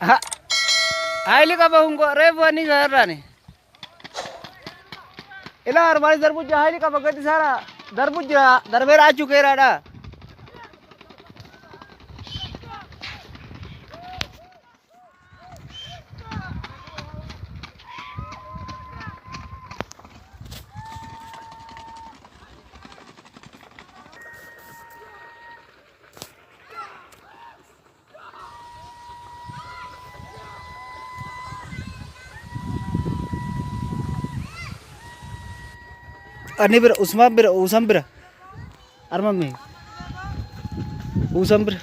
हा आयली का bahung ko re bani garane ila armani darbuj oily का बगती सारा darbuj दरबेर आ चुके राडा Ani ber usam ber armam me usam ber